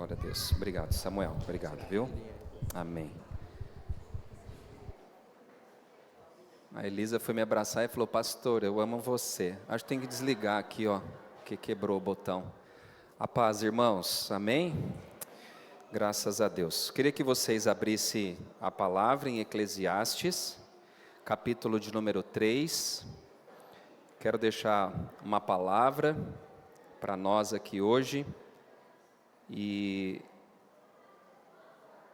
Glória a Deus. Obrigado, Samuel. Obrigado, viu? Amém. A Elisa foi me abraçar e falou: pastor, eu amo você. Acho que tem que desligar aqui, ó, que quebrou o botão. A paz, irmãos. Amém? Graças a Deus. Queria que vocês abrissem a palavra em Eclesiastes, capítulo de número 3. Quero deixar uma palavra para nós aqui hoje. E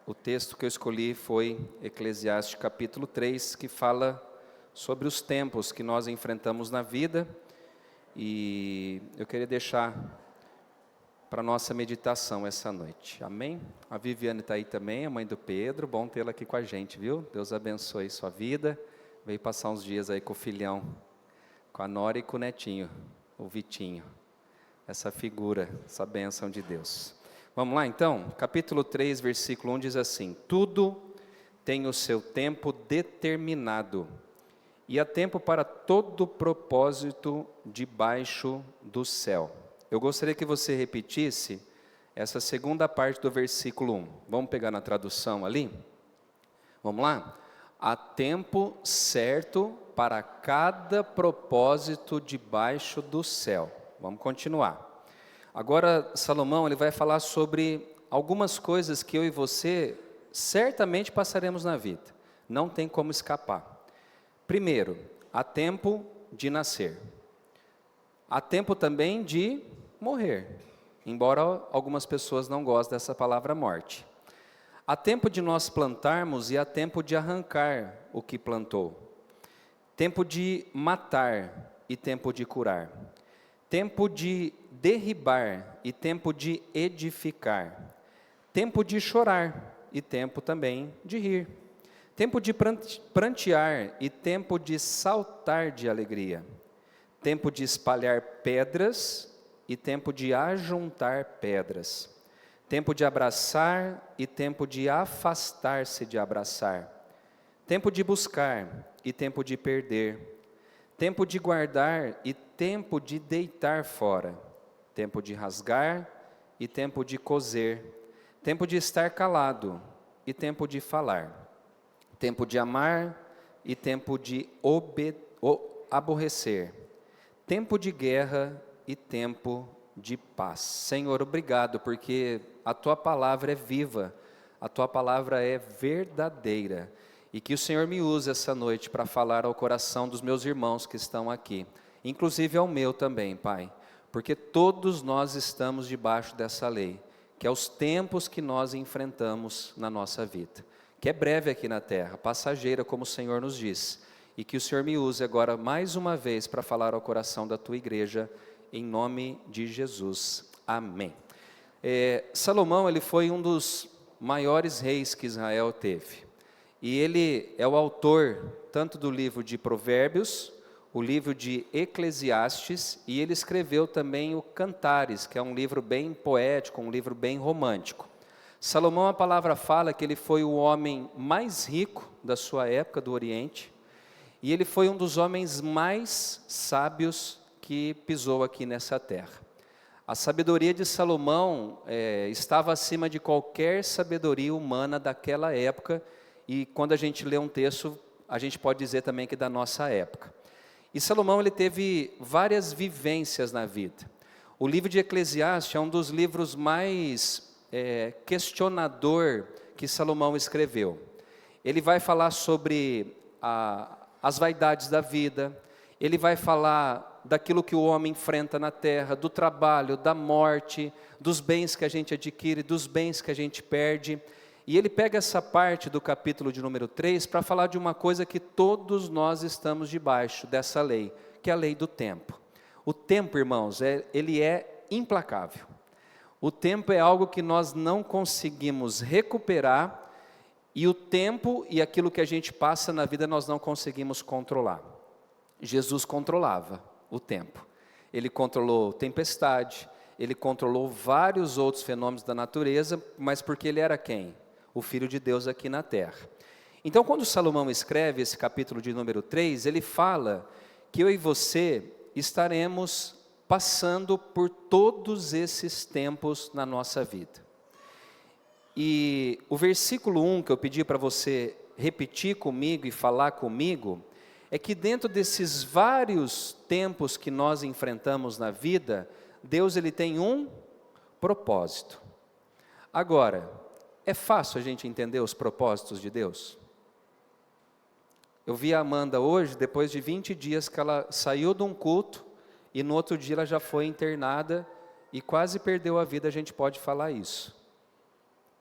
o texto que eu escolhi foi Eclesiastes capítulo 3, que fala sobre os tempos que nós enfrentamos na vida. E eu queria deixar para nossa meditação essa noite. Amém? A Viviane está aí também, a mãe do Pedro. Bom tê-la aqui com a gente, viu? Deus abençoe sua vida. Veio passar uns dias aí com o filhão, com a Nora e com o netinho, o Vitinho. Essa figura, essa bênção de Deus. Vamos lá então? Capítulo 3, versículo 1 diz assim: tudo tem o seu tempo determinado, e há tempo para todo propósito debaixo do céu. Eu gostaria que você repetisse essa segunda parte do versículo 1. Vamos pegar na tradução ali? Vamos lá? Há tempo certo para cada propósito debaixo do céu. Vamos continuar. Agora, Salomão ele vai falar sobre algumas coisas que eu e você certamente passaremos na vida. Não tem como escapar. Primeiro, há tempo de nascer. Há tempo também de morrer, embora algumas pessoas não gostem dessa palavra morte. Há tempo de nós plantarmos e há tempo de arrancar o que plantou. Tempo de matar e tempo de curar. Tempo de derribar e tempo de edificar. Tempo de chorar e tempo também de rir. Tempo de prantear e tempo de saltar de alegria. Tempo de espalhar pedras e tempo de ajuntar pedras. Tempo de abraçar e tempo de afastar-se de abraçar. Tempo de buscar e tempo de perder. Tempo de guardar e tempo de deitar fora. Tempo de rasgar e tempo de coser. Tempo de estar calado e tempo de falar. Tempo de amar e tempo de aborrecer. Tempo de guerra e tempo de paz. Senhor, obrigado, porque a Tua palavra é viva, a Tua palavra é verdadeira. E que o Senhor me use essa noite para falar ao coração dos meus irmãos que estão aqui, inclusive ao meu também, Pai, porque todos nós estamos debaixo dessa lei, que é os tempos que nós enfrentamos na nossa vida, que é breve aqui na terra, passageira, como o Senhor nos diz, e que o Senhor me use agora mais uma vez para falar ao coração da Tua igreja, em nome de Jesus. Amém. Salomão, ele foi um dos maiores reis que Israel teve. E ele é o autor tanto do livro de Provérbios, o livro de Eclesiastes, e ele escreveu também o Cantares, que é um livro bem poético, um livro bem romântico. Salomão, a palavra fala que ele foi o homem mais rico da sua época do Oriente, e ele foi um dos homens mais sábios que pisou aqui nessa terra. A sabedoria de Salomão estava acima de qualquer sabedoria humana daquela época. E quando a gente lê um texto, a gente pode dizer também que da nossa época. E Salomão ele teve várias vivências na vida. O livro de Eclesiastes é um dos livros mais questionador que Salomão escreveu. Ele vai falar sobre as vaidades da vida, ele vai falar daquilo que o homem enfrenta na terra, do trabalho, da morte, dos bens que a gente adquire, dos bens que a gente perde. E ele pega essa parte do capítulo de número 3 para falar de uma coisa que todos nós estamos debaixo dessa lei, que é a lei do tempo. O tempo, irmãos, ele é implacável. O tempo é algo que nós não conseguimos recuperar, e o tempo e aquilo que a gente passa na vida nós não conseguimos controlar. Jesus controlava o tempo. Ele controlou tempestade, ele controlou vários outros fenômenos da natureza, mas porque ele era quem? O Filho de Deus aqui na terra. Então, quando Salomão escreve esse capítulo de número 3, ele fala que eu e você estaremos passando por todos esses tempos na nossa vida. E o versículo 1 que eu pedi para você repetir comigo e falar comigo, é que dentro desses vários tempos que nós enfrentamos na vida, Deus ele tem um propósito. Agora, é fácil a gente entender os propósitos de Deus? Eu vi a Amanda hoje, depois de 20 dias que ela saiu de um culto, e no outro dia ela já foi internada, e quase perdeu a vida, a gente pode falar isso.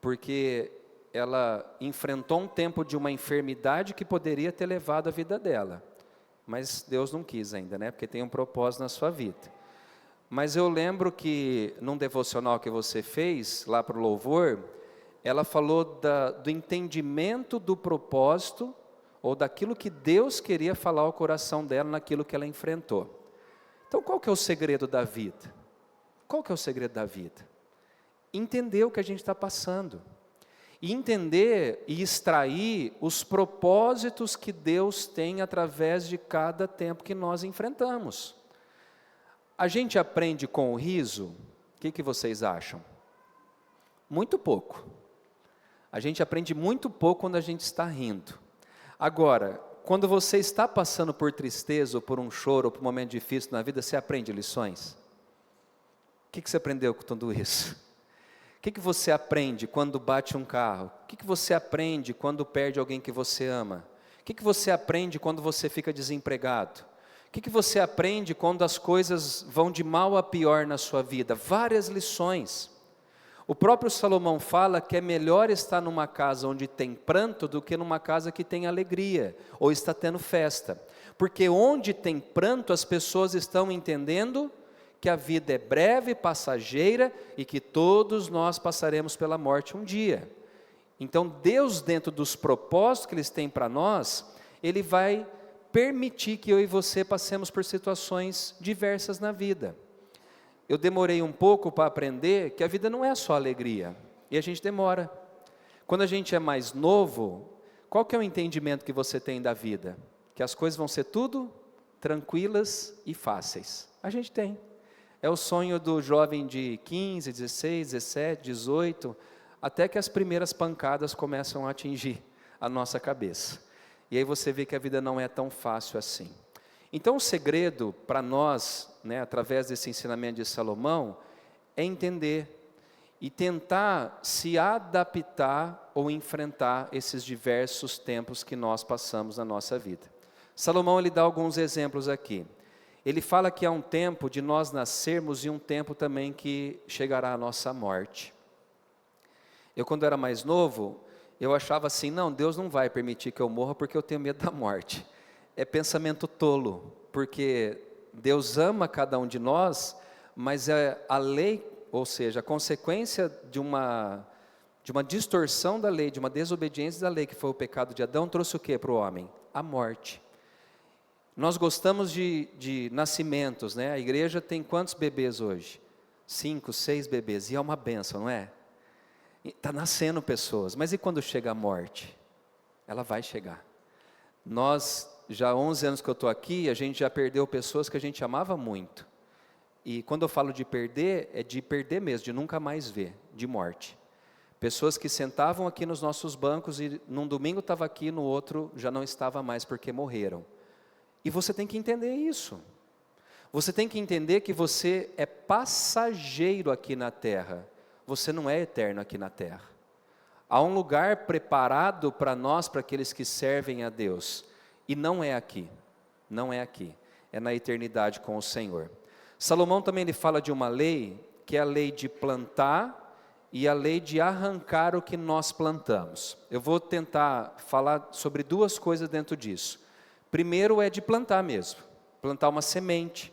Porque ela enfrentou um tempo de uma enfermidade que poderia ter levado a vida dela. Mas Deus não quis ainda, né? Porque tem um propósito na sua vida. Mas eu lembro que, num devocional que você fez, lá para o louvor, ela falou do entendimento do propósito, ou daquilo que Deus queria falar ao coração dela, naquilo que ela enfrentou. Então, qual que é o segredo da vida? Qual que é o segredo da vida? Entender o que a gente está passando. E entender e extrair os propósitos que Deus tem através de cada tempo que nós enfrentamos. A gente aprende com o riso, o que vocês acham? Muito pouco. A gente aprende muito pouco quando a gente está rindo. Agora, quando você está passando por tristeza, ou por um choro, ou por um momento difícil na vida, você aprende lições? O que você aprendeu com tudo isso? O que você aprende quando bate um carro? O que você aprende quando perde alguém que você ama? O que você aprende quando você fica desempregado? O que você aprende quando as coisas vão de mal a pior na sua vida? Várias lições. O próprio Salomão fala que é melhor estar numa casa onde tem pranto do que numa casa que tem alegria, ou está tendo festa. Porque onde tem pranto, as pessoas estão entendendo que a vida é breve, passageira, e que todos nós passaremos pela morte um dia. Então Deus, dentro dos propósitos que Ele tem para nós, Ele vai permitir que eu e você passemos por situações diversas na vida. Eu demorei um pouco para aprender que a vida não é só alegria, e a gente demora. Quando a gente é mais novo, qual que é o entendimento que você tem da vida? Que as coisas vão ser tudo tranquilas e fáceis. A gente tem. É o sonho do jovem de 15, 16, 17, 18, até que as primeiras pancadas começam a atingir a nossa cabeça. E aí você vê que a vida não é tão fácil assim. Então o segredo para nós, através desse ensinamento de Salomão, é entender e tentar se adaptar ou enfrentar esses diversos tempos que nós passamos na nossa vida. Salomão ele dá alguns exemplos aqui. Ele fala que há um tempo de nós nascermos e um tempo também que chegará a nossa morte. Eu, quando era mais novo, eu achava assim, não, Deus não vai permitir que eu morra porque eu tenho medo da morte. É pensamento tolo, porque Deus ama cada um de nós, mas é a lei, ou seja, a consequência de uma distorção da lei, de uma desobediência da lei, que foi o pecado de Adão, trouxe o que para o homem? A morte. Nós gostamos de nascimentos, A igreja tem quantos bebês hoje? 5, 6 bebês, e é uma bênção, não é? Está nascendo pessoas, mas e quando chega a morte? Ela vai chegar. Nós, já há 11 anos que eu estou aqui, a gente já perdeu pessoas que a gente amava muito. E quando eu falo de perder, é de perder mesmo, de nunca mais ver, de morte. Pessoas que sentavam aqui nos nossos bancos e num domingo estava aqui, no outro já não estava mais porque morreram. E você tem que entender isso. Você tem que entender que você é passageiro aqui na terra. Você não é eterno aqui na terra. Há um lugar preparado para nós, para aqueles que servem a Deus. E não é aqui. Não é aqui. É na eternidade com o Senhor. Salomão também ele fala de uma lei, que é a lei de plantar e a lei de arrancar o que nós plantamos. Eu vou tentar falar sobre duas coisas dentro disso. Primeiro é de plantar mesmo, plantar uma semente.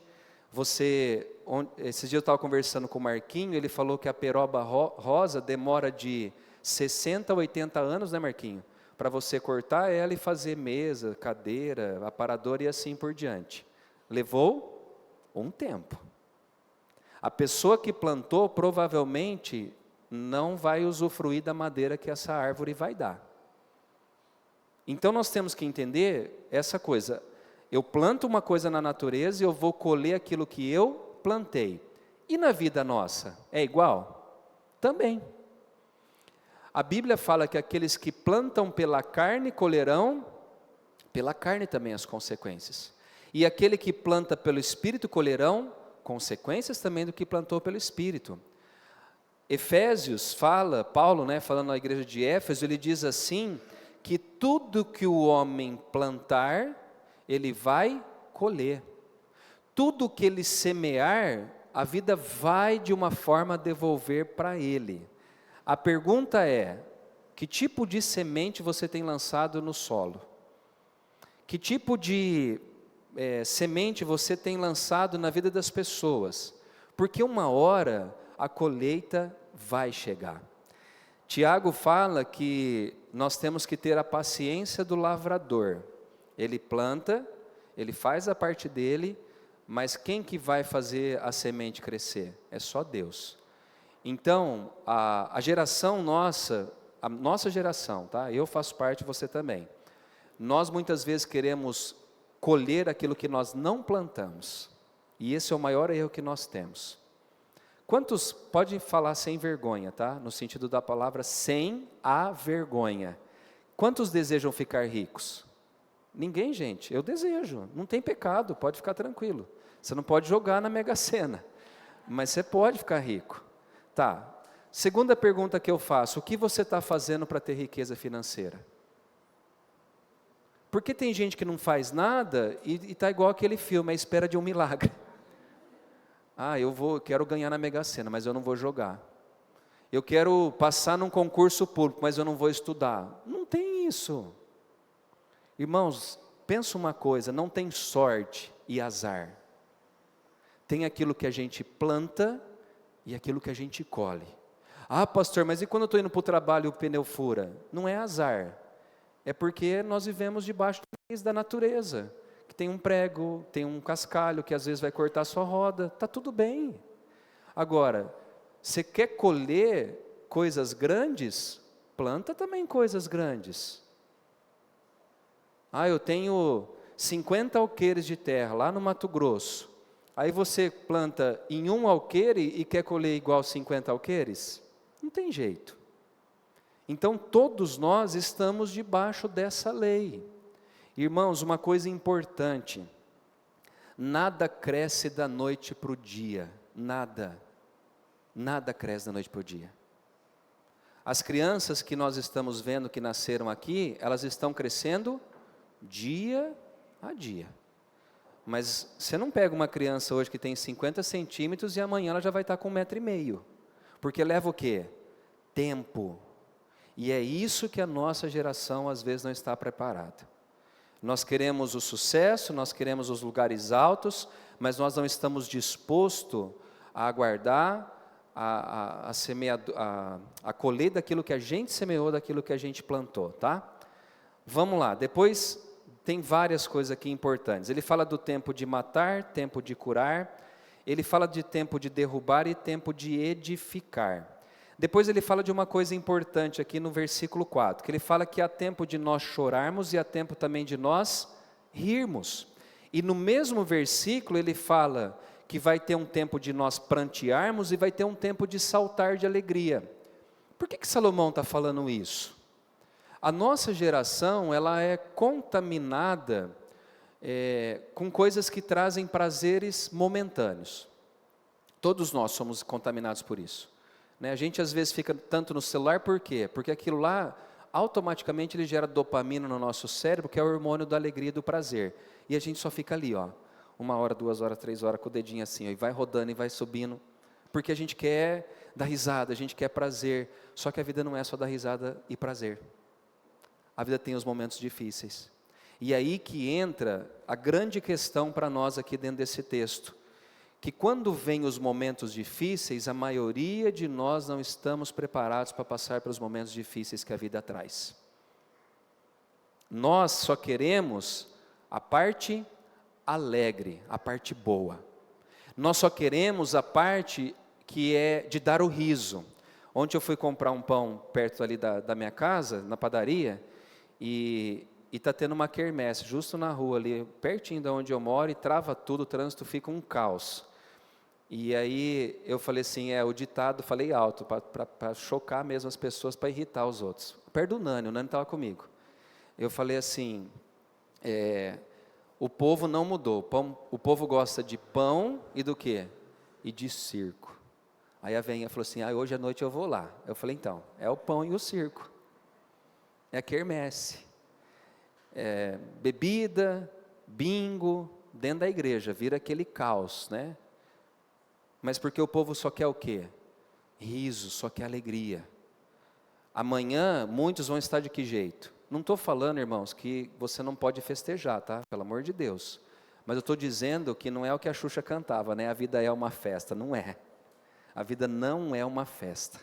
Esses dias eu estava conversando com o Marquinho, ele falou que a peroba rosa demora de 60 a 80 anos, né Marquinho? Para você cortar ela e fazer mesa, cadeira, aparador e assim por diante. Levou um tempo. A pessoa que plantou provavelmente não vai usufruir da madeira que essa árvore vai dar. Então nós temos que entender essa coisa. Eu planto uma coisa na natureza e eu vou colher aquilo que eu plantei. E na vida nossa, é igual? Também. A Bíblia fala que aqueles que plantam pela carne colherão pela carne também as consequências. E aquele que planta pelo Espírito colherão consequências também do que plantou pelo Espírito. Efésios fala, Paulo, falando na igreja de Éfeso, ele diz assim, que tudo que o homem plantar, ele vai colher. Tudo que ele semear, a vida vai de uma forma devolver para ele. A pergunta é, que tipo de semente você tem lançado no solo? Que tipo de semente você tem lançado na vida das pessoas? Porque uma hora a colheita vai chegar. Tiago fala que nós temos que ter a paciência do lavrador. Ele planta, ele faz a parte dele, mas quem que vai fazer a semente crescer? É só Deus. Então, a geração nossa, a nossa geração, tá? Eu faço parte, você também. Nós muitas vezes queremos colher aquilo que nós não plantamos. E esse é o maior erro que nós temos. Quantos podem falar sem vergonha, tá? No sentido da palavra sem a vergonha. Quantos desejam ficar ricos? Ninguém, gente. Eu desejo. Não tem pecado, pode ficar tranquilo. Você não pode jogar na Mega Sena, mas você pode ficar rico. Tá. Segunda pergunta que eu faço: o que você está fazendo para ter riqueza financeira? Porque tem gente que não faz nada e está igual aquele filme, à espera de um milagre. Ah, quero ganhar na Mega Sena, mas eu não vou jogar. Eu quero passar num concurso público, mas eu não vou estudar. Não tem isso. Irmãos, pensa uma coisa, não tem sorte e azar. Tem aquilo que a gente planta e aquilo que a gente colhe. Ah, pastor, mas e quando eu estou indo para o trabalho e o pneu fura? Não é azar. É porque nós vivemos debaixo da natureza. Que tem um prego, tem um cascalho que às vezes vai cortar a sua roda. Está tudo bem. Agora, você quer colher coisas grandes? Planta também coisas grandes. Ah, eu tenho 50 alqueires de terra lá no Mato Grosso. Aí você planta em um alqueire e quer colher igual 50 alqueires? Não tem jeito. Então todos nós estamos debaixo dessa lei. Irmãos, uma coisa importante: nada cresce da noite para o dia. Nada cresce da noite para o dia. As crianças que nós estamos vendo que nasceram aqui, elas estão crescendo dia a dia. Mas você não pega uma criança hoje que tem 50 centímetros e amanhã ela já vai estar com 1,5 metro. Porque leva o quê? Tempo. E é isso que a nossa geração às vezes não está preparada. Nós queremos o sucesso, nós queremos os lugares altos, mas nós não estamos dispostos a aguardar a colher daquilo que a gente semeou, daquilo que a gente plantou, tá? Vamos lá, depois tem várias coisas aqui importantes. Ele fala do tempo de matar, tempo de curar, ele fala de tempo de derrubar e tempo de edificar. Depois ele fala de uma coisa importante aqui no versículo 4, que ele fala que há tempo de nós chorarmos e há tempo também de nós rirmos. E no mesmo versículo ele fala que vai ter um tempo de nós prantearmos e vai ter um tempo de saltar de alegria. Por que Salomão está falando isso? A nossa geração, ela é contaminada com coisas que trazem prazeres momentâneos. Todos nós somos contaminados por isso. A gente às vezes fica tanto no celular, por quê? Porque aquilo lá, automaticamente ele gera dopamina no nosso cérebro, que é o hormônio da alegria e do prazer. E a gente só fica ali, 1 hora, 2 horas, 3 horas, com o dedinho assim, e vai rodando e vai subindo. Porque a gente quer dar risada, a gente quer prazer. Só que a vida não é só dar risada e prazer. A vida tem os momentos difíceis. E aí que entra a grande questão para nós aqui dentro desse texto. Que quando vem os momentos difíceis, a maioria de nós não estamos preparados para passar pelos momentos difíceis que a vida traz. Nós só queremos a parte alegre, a parte boa. Nós só queremos a parte que é de dar o riso. Ontem eu fui comprar um pão perto ali da minha casa, na padaria, e está tendo uma quermesse justo na rua ali, pertinho de onde eu moro, e trava tudo, o trânsito fica um caos. E aí eu falei assim, o ditado, falei alto, para chocar mesmo as pessoas, para irritar os outros. Perto do Nani, o Nani estava comigo. Eu falei assim, o povo não mudou, o povo gosta de pão e do quê? E de circo. Aí a veinha falou assim, hoje à noite eu vou lá. Eu falei, então, é o pão e o circo. É a quermesse. Bebida, bingo, dentro da igreja, vira aquele caos, né? Mas porque o povo só quer o quê? Riso, só quer alegria. Amanhã, muitos vão estar de que jeito? Não estou falando, irmãos, que você não pode festejar, tá? Pelo amor de Deus. Mas eu estou dizendo que não é o que a Xuxa cantava, né? A vida é uma festa. Não é. A vida não é uma festa.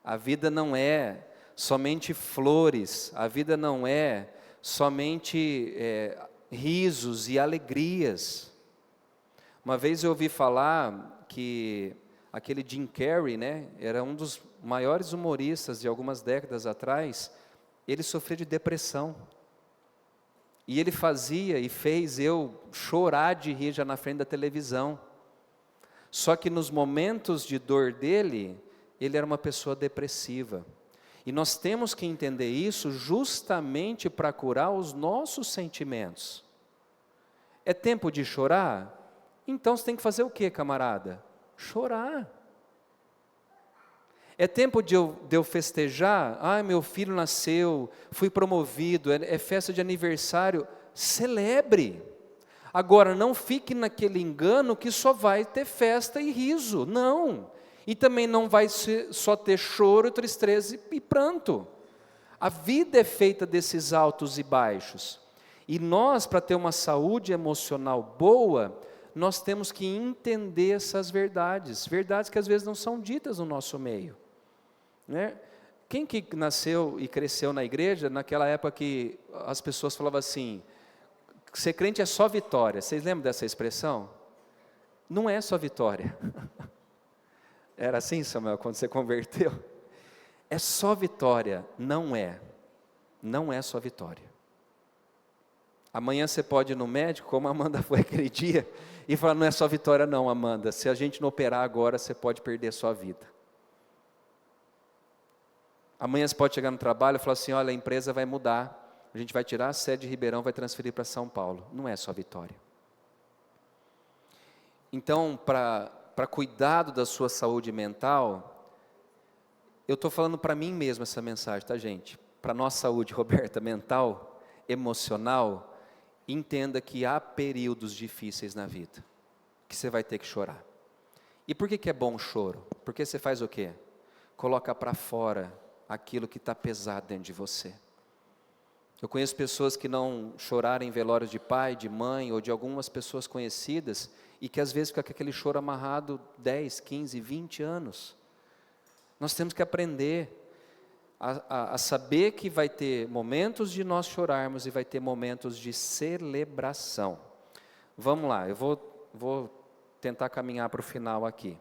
A vida não é somente flores. A vida não é somente risos e alegrias. Uma vez eu ouvi falar que aquele Jim Carrey, né, era um dos maiores humoristas de algumas décadas atrás, ele sofria de depressão. E ele fazia e fez eu chorar de rir já na frente da televisão. Só que nos momentos de dor dele, ele era uma pessoa depressiva. E nós temos que entender isso justamente para curar os nossos sentimentos. É tempo de chorar? Então você tem que fazer o quê, camarada? Chorar. É tempo de eu festejar? Meu filho nasceu, fui promovido, é festa de aniversário. Celebre. Agora, não fique naquele engano que só vai ter festa e riso. Não. E também não vai só ter choro, tristeza e pranto. A vida é feita desses altos e baixos. E nós, para ter uma saúde emocional boa, nós temos que entender essas verdades, verdades que às vezes não são ditas no nosso meio, né? Quem que nasceu e cresceu na igreja, naquela época que as pessoas falavam assim, ser crente é só vitória, vocês lembram dessa expressão? Não é só vitória. Era assim, Samuel, quando você converteu? É só vitória, não é só vitória. Amanhã você pode ir no médico, como a Amanda foi aquele dia, e falar, não é só vitória não, Amanda, se a gente não operar agora, você pode perder a sua vida. Amanhã você pode chegar no trabalho e falar assim, olha, a empresa vai mudar, a gente vai tirar a sede de Ribeirão, vai transferir para São Paulo. Não é só vitória. Então, para cuidado da sua saúde mental, eu estou falando para mim mesmo essa mensagem, tá, gente? Para a nossa saúde, Roberta, mental, emocional, entenda que há períodos difíceis na vida, que você vai ter que chorar. E por que é bom o choro? Porque você faz o quê? Coloca para fora aquilo que está pesado dentro de você. Eu conheço pessoas que não choraram em velórios de pai, de mãe, ou de algumas pessoas conhecidas, e que às vezes fica com aquele choro amarrado 10, 15, 20 anos. Nós temos que aprender a saber que vai ter momentos de nós chorarmos e vai ter momentos de celebração. Vamos lá, eu vou tentar caminhar para o final aqui.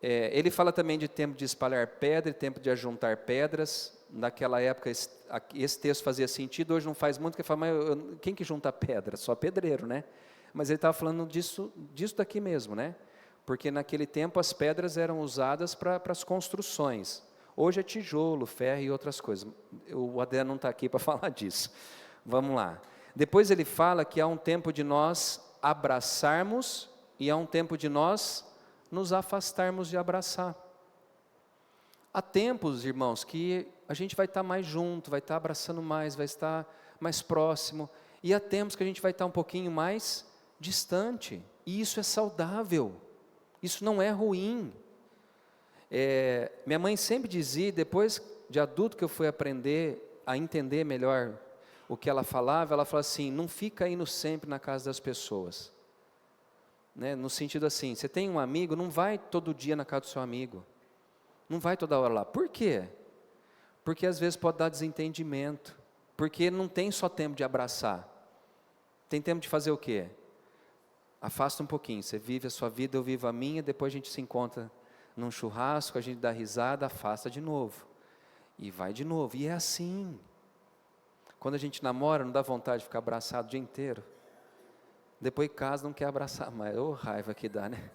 Ele fala também de tempo de espalhar pedra e tempo de ajuntar pedras. Naquela época esse texto fazia sentido, hoje não faz muito, porque fala, mas quem que junta pedra? Só pedreiro, né? Mas ele estava falando disso daqui mesmo, né? Porque naquele tempo as pedras eram usadas para as construções. Hoje é tijolo, ferro e outras coisas. O Adriano não está aqui para falar disso. Vamos lá. Depois ele fala que há um tempo de nós abraçarmos e há um tempo de nós nos afastarmos de abraçar. Há tempos, irmãos, que a gente vai estar mais junto, vai estar abraçando mais, vai estar mais próximo. E há tempos que a gente vai estar um pouquinho mais distante. E isso é saudável. Isso não é ruim. Minha mãe sempre dizia, depois de adulto que eu fui aprender a entender melhor o que ela falava assim, não fica indo sempre na casa das pessoas, né? No sentido assim, você tem um amigo, não vai todo dia na casa do seu amigo, não vai toda hora lá. Por quê? Porque às vezes pode dar desentendimento, porque não tem só tempo de abraçar, tem tempo de fazer o quê? Afasta um pouquinho, você vive a sua vida, eu vivo a minha, depois a gente se encontra num churrasco, a gente dá risada, afasta de novo, e vai de novo, e é assim. Quando a gente namora, não dá vontade de ficar abraçado o dia inteiro, depois casa não quer abraçar mais, raiva que dá, né?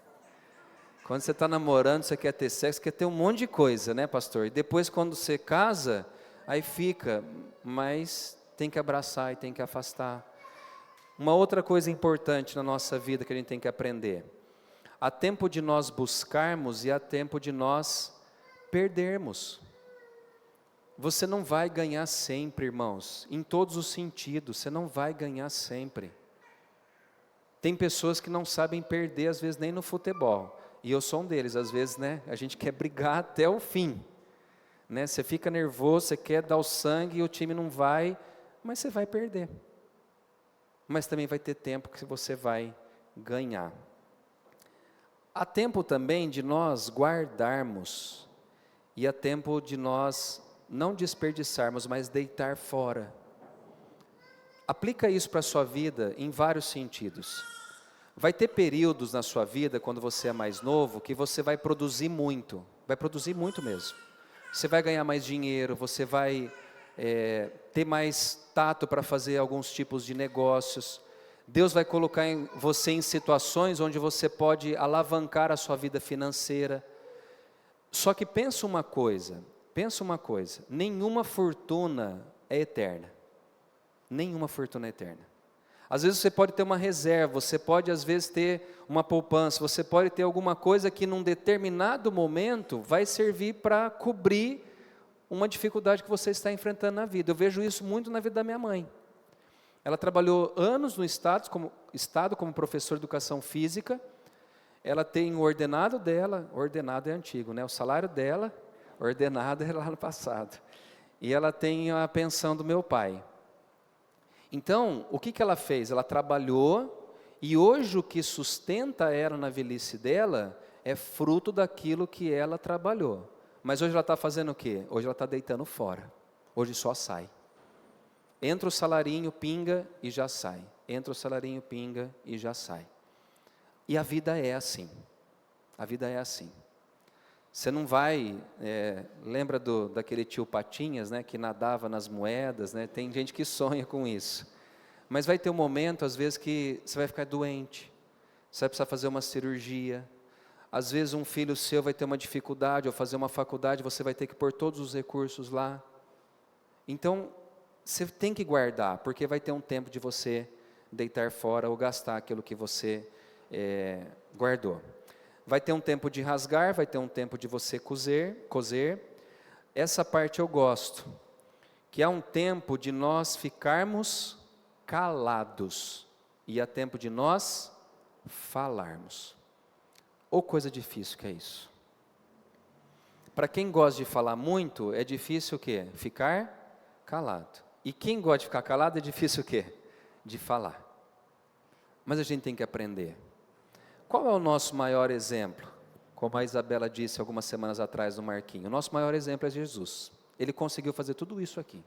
Quando você está namorando, você quer ter sexo, quer ter um monte de coisa, né, pastor? E depois, quando você casa, aí fica, mas tem que abraçar e tem que afastar. Uma outra coisa importante na nossa vida que a gente tem que aprender: há tempo de nós buscarmos e há tempo de nós perdermos. Você não vai ganhar sempre, irmãos, em todos os sentidos, você não vai ganhar sempre. Tem pessoas que não sabem perder, às vezes nem no futebol, e eu sou um deles. Às vezes, né, a gente quer brigar até o fim, né? Você fica nervoso, você quer dar o sangue e o time não vai, mas você vai perder. Mas também vai ter tempo que você vai ganhar. Há tempo também de nós guardarmos, e há tempo de nós não desperdiçarmos, mas deitar fora. Aplica isso para a sua vida em vários sentidos. Vai ter períodos na sua vida, quando você é mais novo, que você vai produzir muito mesmo. Você vai ganhar mais dinheiro, você vai ter mais tato para fazer alguns tipos de negócios. Deus vai colocar você em situações onde você pode alavancar a sua vida financeira. Só que pensa uma coisa, nenhuma fortuna é eterna. Nenhuma fortuna é eterna. Às vezes você pode ter uma reserva, você pode às vezes ter uma poupança, você pode ter alguma coisa que num determinado momento vai servir para cobrir uma dificuldade que você está enfrentando na vida. Eu vejo isso muito na vida da minha mãe. Ela trabalhou anos no estado como professora de educação física. Ela tem o ordenado dela, ordenado é antigo, né? O salário dela, ordenado é lá no passado. E ela tem a pensão do meu pai. Então, o que ela fez? Ela trabalhou, e hoje o que sustenta ela na velhice dela é fruto daquilo que ela trabalhou. Mas hoje ela está fazendo o quê? Hoje ela está deitando fora. Hoje só sai. Entra o salarinho, pinga e já sai. Entra o salarinho, pinga e já sai. E a vida é assim. A vida é assim. Você não vai, lembra daquele tio Patinhas, né, que nadava nas moedas, né? Tem gente que sonha com isso. Mas vai ter um momento, às vezes, que você vai ficar doente, você vai precisar fazer uma cirurgia. Às vezes um filho seu vai ter uma dificuldade, ou fazer uma faculdade, você vai ter que pôr todos os recursos lá. Então, você tem que guardar, porque vai ter um tempo de você deitar fora ou gastar aquilo que você guardou. Vai ter um tempo de rasgar, vai ter um tempo de você coser. Essa parte eu gosto, que há um tempo de nós ficarmos calados, e há tempo de nós falarmos. Ou coisa difícil que é isso. Para quem gosta de falar muito, é difícil o quê? Ficar calado. E quem gosta de ficar calado, é difícil o quê? De falar. Mas a gente tem que aprender. Qual é o nosso maior exemplo? Como a Isabela disse algumas semanas atrás no Marquinho, o nosso maior exemplo é Jesus. Ele conseguiu fazer tudo isso aqui.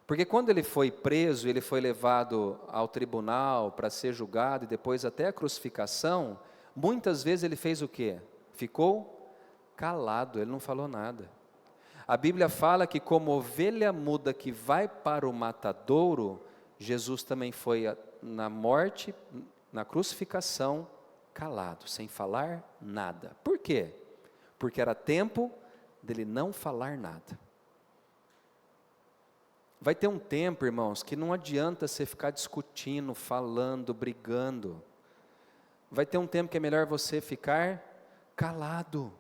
Porque quando ele foi preso, ele foi levado ao tribunal para ser julgado e depois até a crucificação, muitas vezes ele fez o quê? Ficou calado, ele não falou nada. A Bíblia fala que como ovelha muda que vai para o matadouro, Jesus também foi na morte, na crucificação, calado, sem falar nada. Por quê? Porque era tempo dele não falar nada. Vai ter um tempo, irmãos, que não adianta você ficar discutindo, falando, brigando. Vai ter um tempo que é melhor você ficar calado.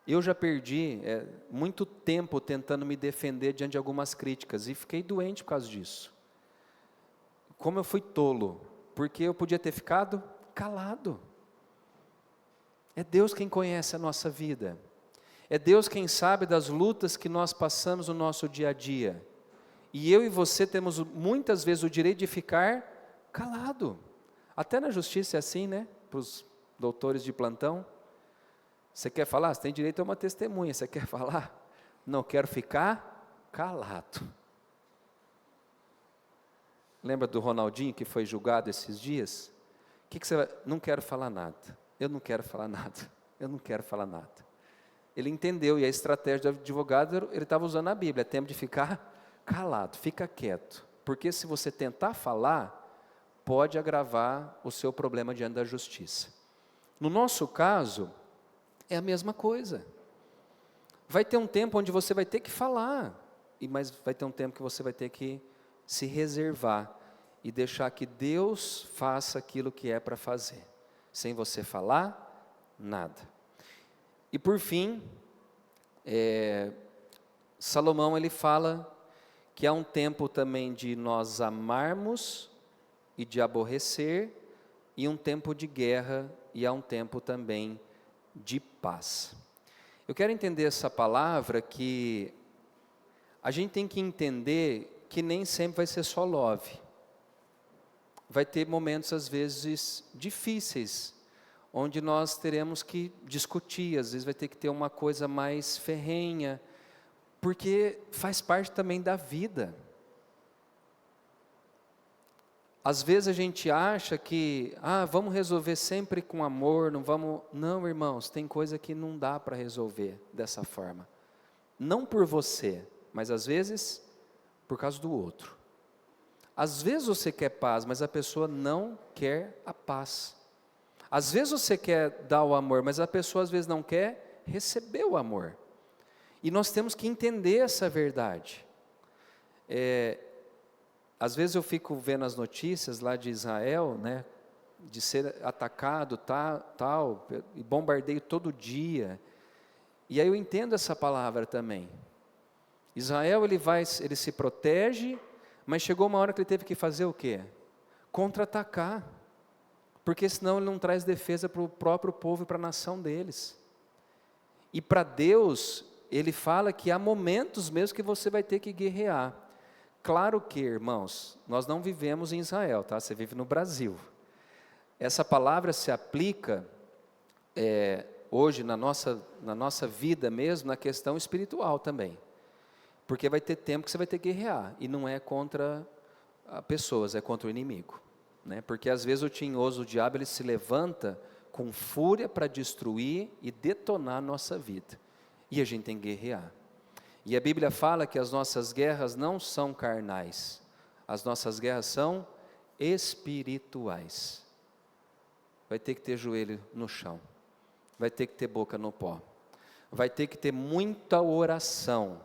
Eu já perdi muito tempo tentando me defender diante de algumas críticas e fiquei doente por causa disso. Como eu fui tolo, porque eu podia ter ficado calado. É Deus quem conhece a nossa vida. É Deus quem sabe das lutas que nós passamos no nosso dia a dia. E eu e você temos muitas vezes o direito de ficar calado. Até na justiça é assim, né? Para os doutores de plantão. Você quer falar? Você tem direito a uma testemunha. Você quer falar? Não, quero ficar calado. Lembra do Ronaldinho que foi julgado esses dias? O que você vai? Não quero falar nada. Eu não quero falar nada. Eu não quero falar nada. Ele entendeu, e a estratégia do advogado, ele estava usando a Bíblia. É tempo de ficar calado, fica quieto. Porque se você tentar falar, pode agravar o seu problema diante da justiça. No nosso caso, é a mesma coisa. Vai ter um tempo onde você vai ter que falar, mas vai ter um tempo que você vai ter que se reservar e deixar que Deus faça aquilo que é para fazer. Sem você falar, nada. E por fim, Salomão ele fala que há um tempo também de nós amarmos e de aborrecer, e um tempo de guerra, e há um tempo também de paz. Eu quero entender essa palavra que a gente tem que entender que nem sempre vai ser só love. Vai ter momentos, às vezes, difíceis, onde nós teremos que discutir, às vezes vai ter que ter uma coisa mais ferrenha, porque faz parte também da vida. Às vezes a gente acha que, vamos resolver sempre com amor, não vamos... Não, irmãos, tem coisa que não dá para resolver dessa forma. Não por você, mas às vezes por causa do outro. Às vezes você quer paz, mas a pessoa não quer a paz. Às vezes você quer dar o amor, mas a pessoa às vezes não quer receber o amor. E nós temos que entender essa verdade. Às vezes eu fico vendo as notícias lá de Israel, né, de ser atacado, tal, e bombardeio todo dia. E aí eu entendo essa palavra também. Israel ele se protege, mas chegou uma hora que ele teve que fazer o quê? Contra-atacar. Porque senão ele não traz defesa para o próprio povo e para a nação deles. E para Deus, ele fala que há momentos mesmo que você vai ter que guerrear. Claro que, irmãos, nós não vivemos em Israel, tá? Você vive no Brasil. Essa palavra se aplica hoje na nossa vida mesmo, na questão espiritual também. Porque vai ter tempo que você vai ter que guerrear, e não é contra pessoas, é contra o inimigo. Né? Porque às vezes o tinhoso, o diabo, ele se levanta com fúria para destruir e detonar a nossa vida. E a gente tem que guerrear. E a Bíblia fala que as nossas guerras não são carnais, as nossas guerras são espirituais. Vai ter que ter joelho no chão, vai ter que ter boca no pó, vai ter que ter muita oração,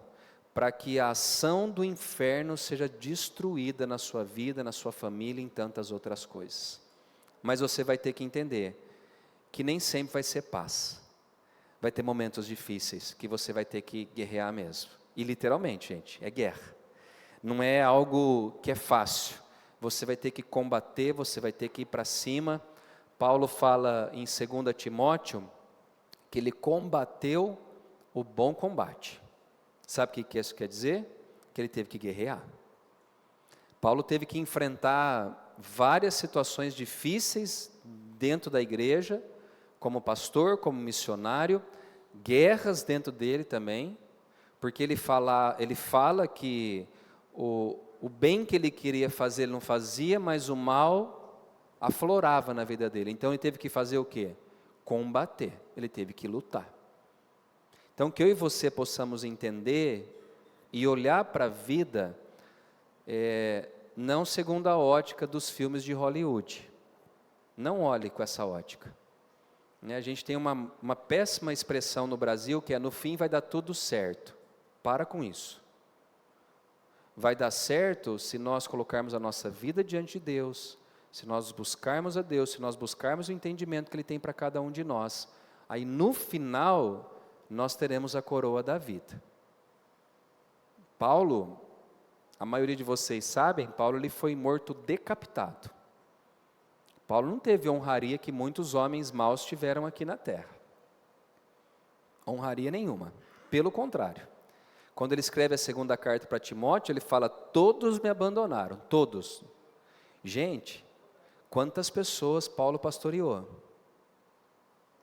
para que a ação do inferno seja destruída na sua vida, na sua família e em tantas outras coisas. Mas você vai ter que entender que nem sempre vai ser paz. Vai ter momentos difíceis que você vai ter que guerrear mesmo. E literalmente, gente, é guerra. Não é algo que é fácil. Você vai ter que combater, você vai ter que ir para cima. Paulo fala em 2 Timóteo que ele combateu o bom combate. Sabe o que isso quer dizer? Que ele teve que guerrear. Paulo teve que enfrentar várias situações difíceis dentro da igreja, como pastor, como missionário, guerras dentro dele também, porque ele fala que o bem que ele queria fazer ele não fazia, mas o mal aflorava na vida dele. Então ele teve que fazer o quê? Combater, ele teve que lutar. Então que eu e você possamos entender e olhar para a vida, não segundo a ótica dos filmes de Hollywood. Não olhe com essa ótica. A gente tem uma péssima expressão no Brasil que é: no fim vai dar tudo certo. Para com isso. Vai dar certo se nós colocarmos a nossa vida diante de Deus, se nós buscarmos a Deus, se nós buscarmos o entendimento que Ele tem para cada um de nós. Aí no final, nós teremos a coroa da vida. Paulo, a maioria de vocês sabem, Paulo ele foi morto decapitado. Paulo não teve a honraria que muitos homens maus tiveram aqui na terra. Honraria nenhuma. Pelo contrário. Quando ele escreve a segunda carta para Timóteo, ele fala: todos me abandonaram, todos. Gente, quantas pessoas Paulo pastoreou?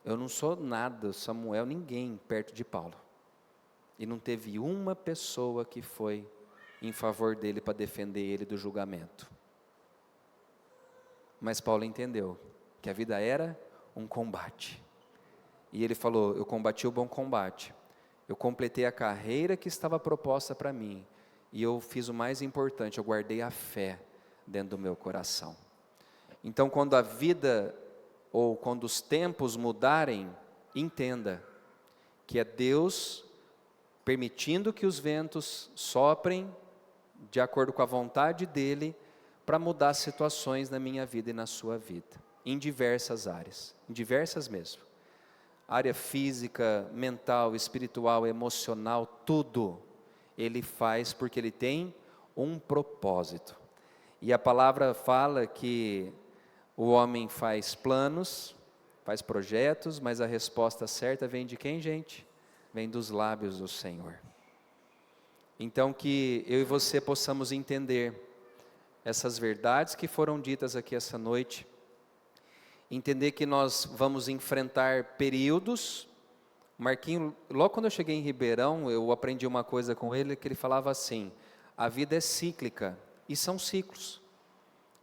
Eu não sou nada, Samuel, ninguém perto de Paulo. E não teve uma pessoa que foi em favor dele para defender ele do julgamento. Mas Paulo entendeu que a vida era um combate. E ele falou: eu combati o bom combate. Eu completei a carreira que estava proposta para mim. E eu fiz o mais importante, eu guardei a fé dentro do meu coração. Então, quando a vida ou quando os tempos mudarem, entenda que é Deus permitindo que os ventos soprem de acordo com a vontade dEle para mudar situações na minha vida e na sua vida, em diversas áreas, em diversas mesmo. Área física, mental, espiritual, emocional, tudo Ele faz porque Ele tem um propósito. E a palavra fala que o homem faz planos, faz projetos, mas a resposta certa vem de quem, gente? Vem dos lábios do Senhor. Então que eu e você possamos entender essas verdades que foram ditas aqui essa noite, entender que nós vamos enfrentar períodos. Marquinho, logo quando eu cheguei em Ribeirão, eu aprendi uma coisa com ele, que ele falava assim: a vida é cíclica, e são ciclos,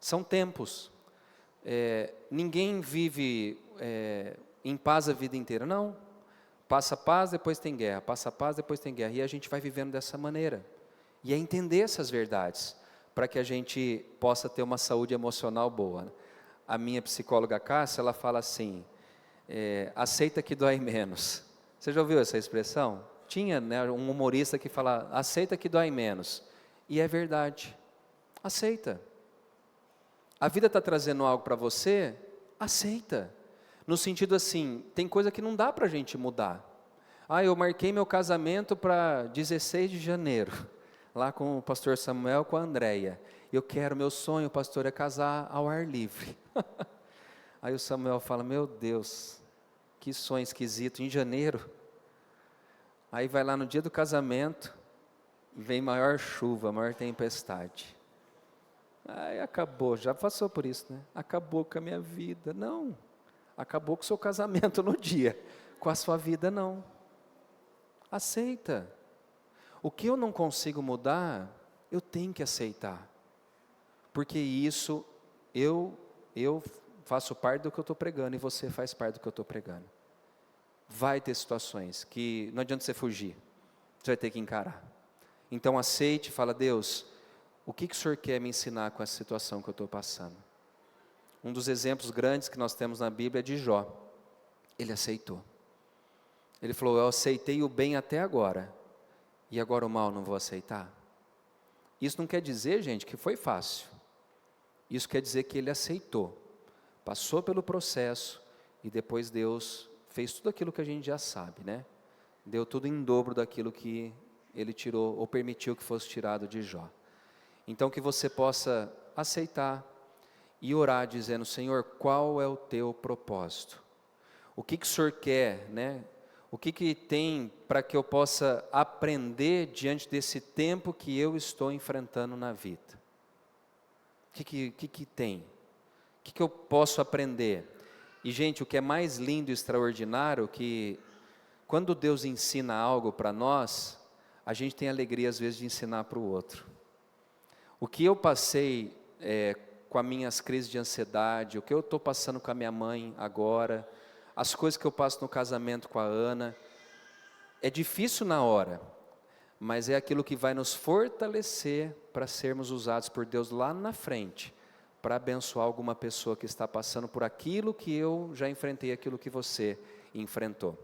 são tempos. Ninguém vive em paz a vida inteira, não. Passa paz, depois tem guerra, passa paz, depois tem guerra, e a gente vai vivendo dessa maneira, e é entender essas verdades, para que a gente possa ter uma saúde emocional boa. A minha psicóloga Cássia, ela fala assim, aceita que dói menos. Você já ouviu essa expressão? Tinha, né, um humorista que fala, aceita que dói menos, e é verdade, aceita. A vida está trazendo algo para você, aceita. No sentido assim, tem coisa que não dá para a gente mudar. Eu marquei meu casamento para 16 de janeiro, lá com o pastor Samuel, com a Andréia. Meu sonho, pastor, é casar ao ar livre. Aí o Samuel fala, meu Deus, que sonho esquisito, em janeiro. Aí vai lá no dia do casamento, vem maior chuva, maior tempestade. Aí acabou, já passou por isso, né? Acabou com a minha vida. Não, acabou com o seu casamento no dia, com a sua vida não. Aceita. O que eu não consigo mudar, eu tenho que aceitar. Porque isso, eu faço parte do que eu estou pregando e você faz parte do que eu estou pregando. Vai ter situações que não adianta você fugir, você vai ter que encarar. Então aceite e fala, Deus, o que o Senhor quer me ensinar com essa situação que eu estou passando? Um dos exemplos grandes que nós temos na Bíblia é de Jó. Ele aceitou. Ele falou, eu aceitei o bem até agora, e agora o mal não vou aceitar? Isso não quer dizer, gente, que foi fácil. Isso quer dizer que ele aceitou, passou pelo processo, e depois Deus fez tudo aquilo que a gente já sabe, né? Deu tudo em dobro daquilo que ele tirou, ou permitiu que fosse tirado de Jó. Então que você possa aceitar e orar dizendo, Senhor, qual é o teu propósito? O que o Senhor quer, né? O que tem para que eu possa aprender diante desse tempo que eu estou enfrentando na vida? O que tem? O que eu posso aprender? E gente, o que é mais lindo e extraordinário, que quando Deus ensina algo para nós, a gente tem alegria às vezes de ensinar para o outro. O que eu passei com as minhas crises de ansiedade, o que eu estou passando com a minha mãe agora, as coisas que eu passo no casamento com a Ana, é difícil na hora, mas é aquilo que vai nos fortalecer para sermos usados por Deus lá na frente, para abençoar alguma pessoa que está passando por aquilo que eu já enfrentei, aquilo que você enfrentou.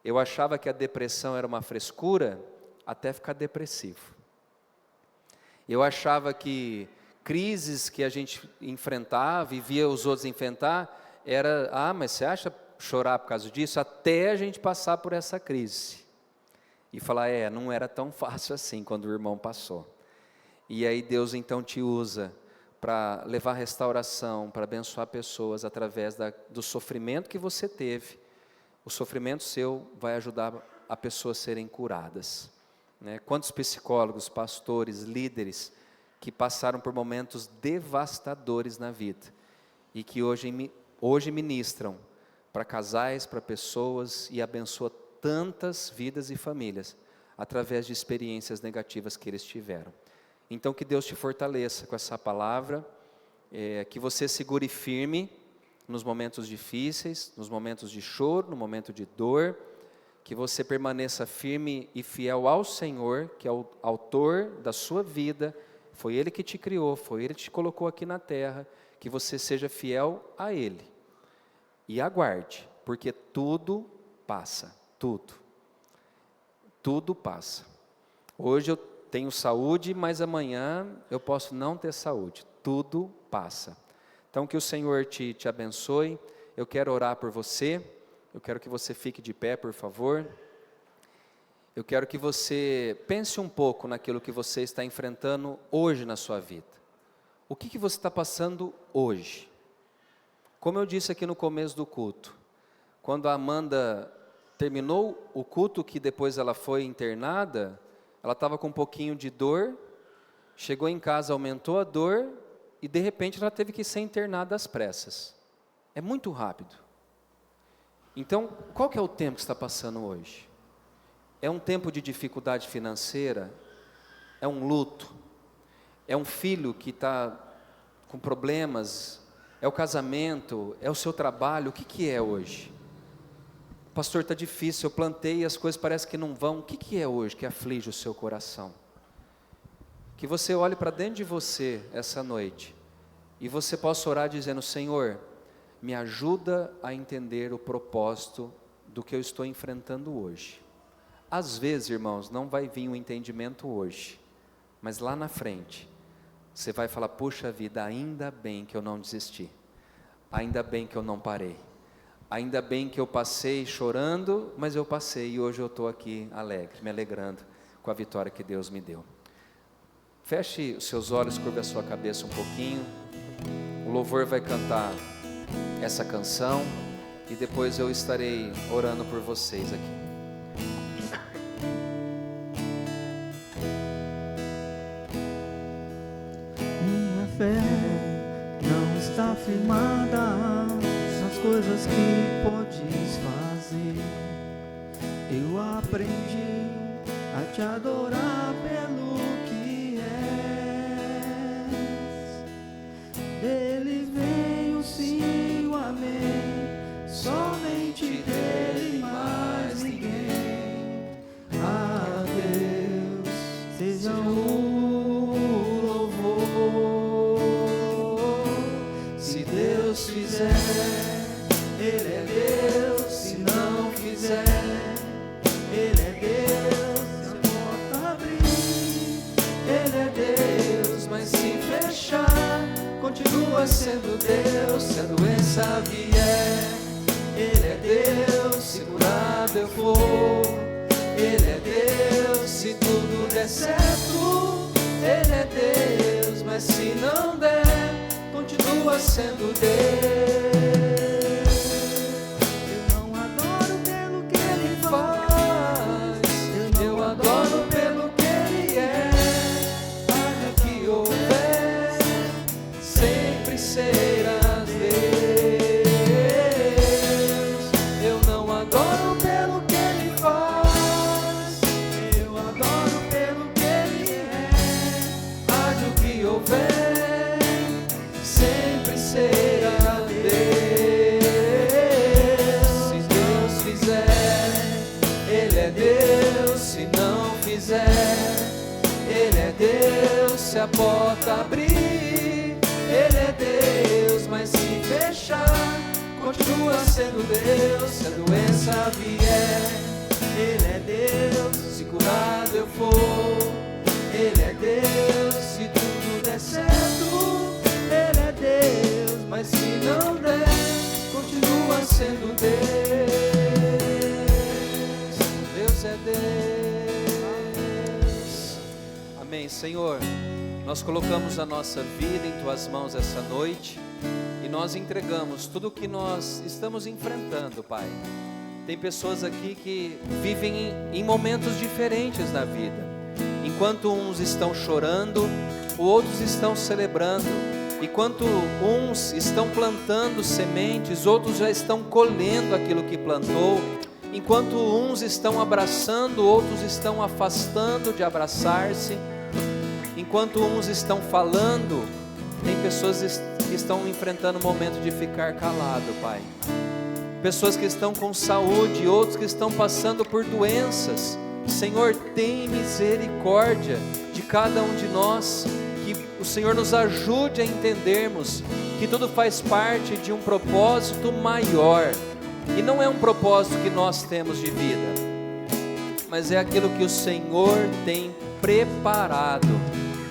Eu achava que a depressão era uma frescura, até ficar depressivo. Eu achava que crises que a gente enfrentava e via os outros enfrentar, mas você acha chorar por causa disso? Até a gente passar por essa crise. E falar, não era tão fácil assim quando o irmão passou. E aí Deus então te usa para levar restauração, para abençoar pessoas através do sofrimento que você teve. O sofrimento seu vai ajudar a pessoas a serem curadas. Né? Quantos psicólogos, pastores, líderes que passaram por momentos devastadores na vida e que hoje ministram para casais, para pessoas e abençoam tantas vidas e famílias através de experiências negativas que eles tiveram. Então que Deus te fortaleça com essa palavra, que você segure firme nos momentos difíceis, nos momentos de choro, no momento de dor, que você permaneça firme e fiel ao Senhor, que é o autor da sua vida, foi Ele que te criou, foi Ele que te colocou aqui na terra, que você seja fiel a Ele. E aguarde, porque tudo passa, tudo passa. Hoje eu tenho saúde, mas amanhã eu posso não ter saúde, tudo passa. Então que o Senhor te abençoe. Eu quero orar por você, eu quero que você fique de pé, por favor. Eu quero que você pense um pouco naquilo que você está enfrentando hoje na sua vida. O que você está passando hoje? Como eu disse aqui no começo do culto, quando a Amanda terminou o culto, que depois ela foi internada, ela estava com um pouquinho de dor, chegou em casa, aumentou a dor, e de repente ela teve que ser internada às pressas. É muito rápido. Então, qual que é o tempo que está passando hoje? É um tempo de dificuldade financeira? É um luto? É um filho que está com problemas? É o casamento? É o seu trabalho? O que é hoje? Pastor, está difícil, eu plantei e as coisas parecem que não vão. O que é hoje que aflige o seu coração? Que você olhe para dentro de você essa noite e você possa orar dizendo: Senhor, me ajuda a entender o propósito do que eu estou enfrentando hoje. Às vezes, irmãos, não vai vir um entendimento hoje, mas lá na frente você vai falar: puxa vida, ainda bem que eu não desisti, ainda bem que eu não parei, ainda bem que eu passei chorando, mas eu passei e hoje eu estou aqui alegre, me alegrando com a vitória que Deus me deu. Feche os seus olhos, curva a sua cabeça um pouquinho. O louvor vai cantar essa canção e depois eu estarei orando por vocês aqui. Minha fé não está firmada nas coisas que podes fazer. Eu aprendi a te adorar pelo que és. Dele vem o sim, o amém, somente dele, mais ninguém. A Deus seja o louvor. Se Deus fizer, Ele é Deus. Se não fizer, Ele é Deus. Se a porta abrir, Ele é Deus. Mas se fechar, continua sendo Deus. Se a doença vier, Ele é Deus. Se curado eu for, Ele é Deus. Se tudo der certo, Ele é Deus. Mas se não der, continua sendo Deus. Eu não adoro pelo que Ele faz, eu adoro pelo que Ele é. Haja o que houver, sempre serás Deus. Eu não adoro pelo que Ele faz, eu adoro pelo que Ele é. Haja o que houver, sempre será Deus. Se Deus fizer, Ele é Deus. Se não fizer, Ele é Deus. Se a porta abrir, Ele é Deus. Mas se fechar, continua sendo Deus. Se a doença vier, Ele é Deus. Se curado eu for, Ele é Deus. Se tudo der certo, Ele é Deus. Mas se não der, continua sendo Deus. Deus é Deus. Amém. Senhor, nós colocamos a nossa vida em Tuas mãos essa noite e nós entregamos tudo o que nós estamos enfrentando, Pai. Tem pessoas aqui que vivem em momentos diferentes na vida. Enquanto uns estão chorando, outros estão celebrando. Enquanto uns estão plantando sementes, outros já estão colhendo aquilo que plantou. Enquanto uns estão abraçando, outros estão afastando de abraçar-se. Enquanto uns estão falando, tem pessoas que estão enfrentando o momento de ficar calado, Pai. Pessoas que estão com saúde, outros que estão passando por doenças. Senhor, tem misericórdia de cada um de nós. Que o Senhor nos ajude a entendermos que tudo faz parte de um propósito maior, e não é um propósito que nós temos de vida, mas é aquilo que o Senhor tem preparado,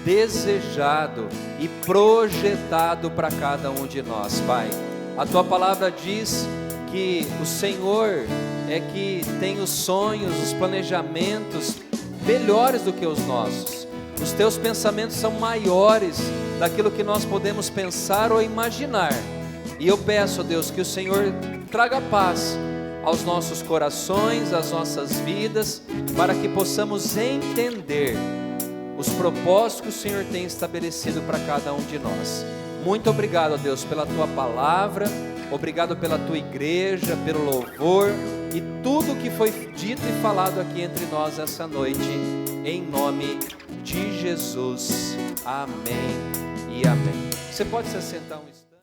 desejado e projetado para cada um de nós, Pai. A Tua palavra diz que o Senhor é que tem os sonhos, os planejamentos melhores do que os nossos. Os Teus pensamentos são maiores daquilo que nós podemos pensar ou imaginar. E eu peço, Deus, que o Senhor traga paz aos nossos corações, às nossas vidas, para que possamos entender os propósitos que o Senhor tem estabelecido para cada um de nós. Muito obrigado, Deus, pela Tua palavra, obrigado pela Tua igreja, pelo louvor e tudo que foi dito e falado aqui entre nós essa noite, em nome de Jesus. Amém e amém. Você pode se assentar um instante?